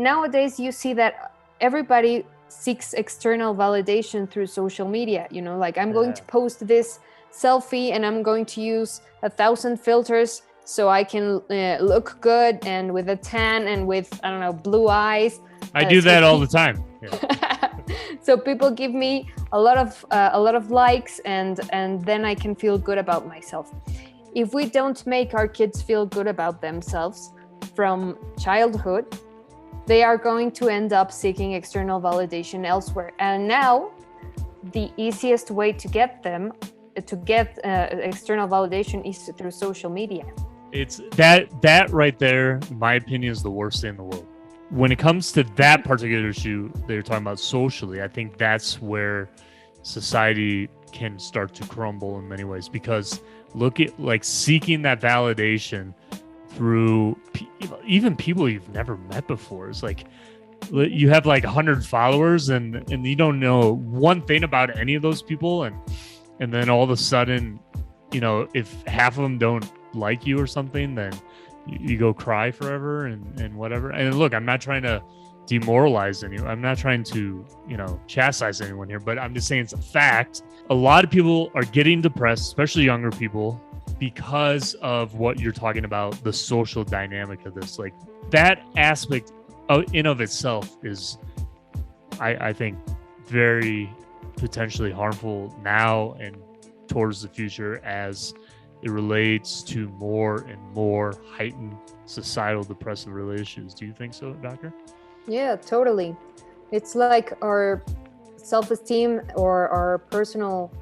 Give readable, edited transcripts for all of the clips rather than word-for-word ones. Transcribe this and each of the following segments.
nowadays you see that everybody seeks external validation through social media. Like I'm going to post this selfie and I'm going to use 1,000 filters so I can look good and with a tan and with, I don't know, blue eyes. I do that all the time. Yeah. So people give me a lot of likes and then I can feel good about myself. If we don't make our kids feel good about themselves from childhood, they are going to end up seeking external validation elsewhere. And now the easiest way to get external validation is through social media. It's that right there, in my opinion, is the worst thing in the world. When it comes to that particular issue that you're talking about socially, I think that's where society can start to crumble in many ways, because look at like seeking that validation through even people you've never met before. It's like you have like 100 followers and you don't know one thing about any of those people, and then all of a sudden, if half of them don't like you or something, then you go cry forever and whatever. And look, I'm not trying to demoralize anyone. I'm not trying to, chastise anyone here, but I'm just saying it's a fact. A lot of people are getting depressed, especially younger people, because of what you're talking about, the social dynamic of this. Like that aspect in of itself is, I think, very potentially harmful now and towards the future as it relates to more and more heightened societal depressive related issues. Do you think so, Doctor? Yeah, totally. It's like our self-esteem or our personal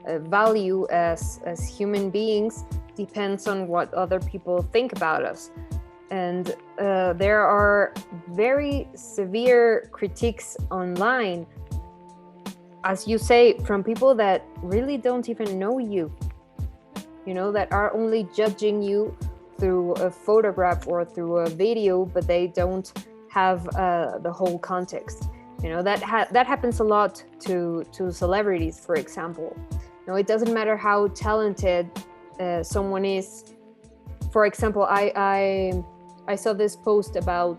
value as human beings depends on what other people think about us. And there are very severe critiques online, as you say, from people that really don't even know you, that are only judging you through a photograph or through a video, but they don't have the whole context. That happens a lot to celebrities, for example. It doesn't matter how talented someone is. For example, I saw this post about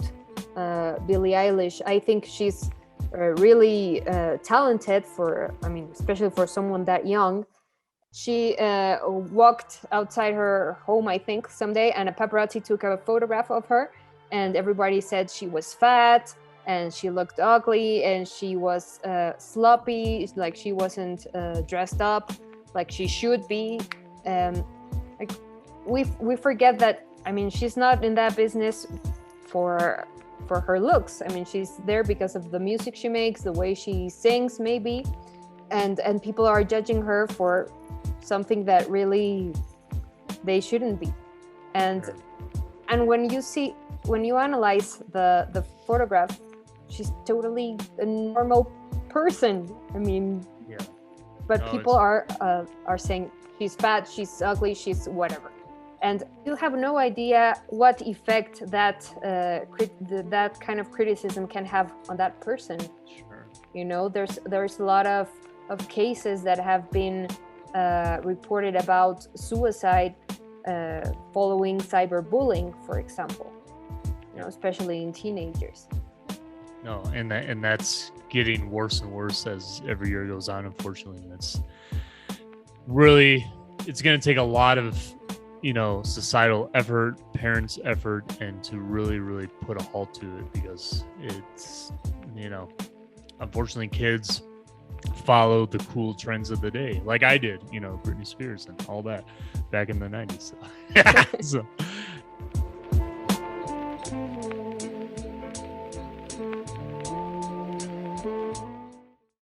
Billie Eilish. I think she's really talented especially for someone that young. She walked outside her home, I think, someday, and a paparazzi took a photograph of her, and everybody said she was fat and she looked ugly and she was sloppy, like she wasn't dressed up like she should be. Like we forget that, she's not in that business for her looks. She's there because of the music she makes, the way she sings, maybe, and people are judging her for something that really they shouldn't be. And when you analyze the photograph, she's totally a normal person. But people are saying she's fat, she's ugly, she's whatever. And you have no idea what effect that kind of criticism can have on that person. Sure. There's a lot of cases that have been reported about suicide following cyberbullying, for example. Especially in teenagers. No, and that's getting worse and worse as every year goes on, unfortunately. And it's going to take a lot of societal effort, parents' effort, and to really, really put a halt to it, because it's, unfortunately, kids follow the cool trends of the day, like I did, Britney Spears and all that back in the 90s. So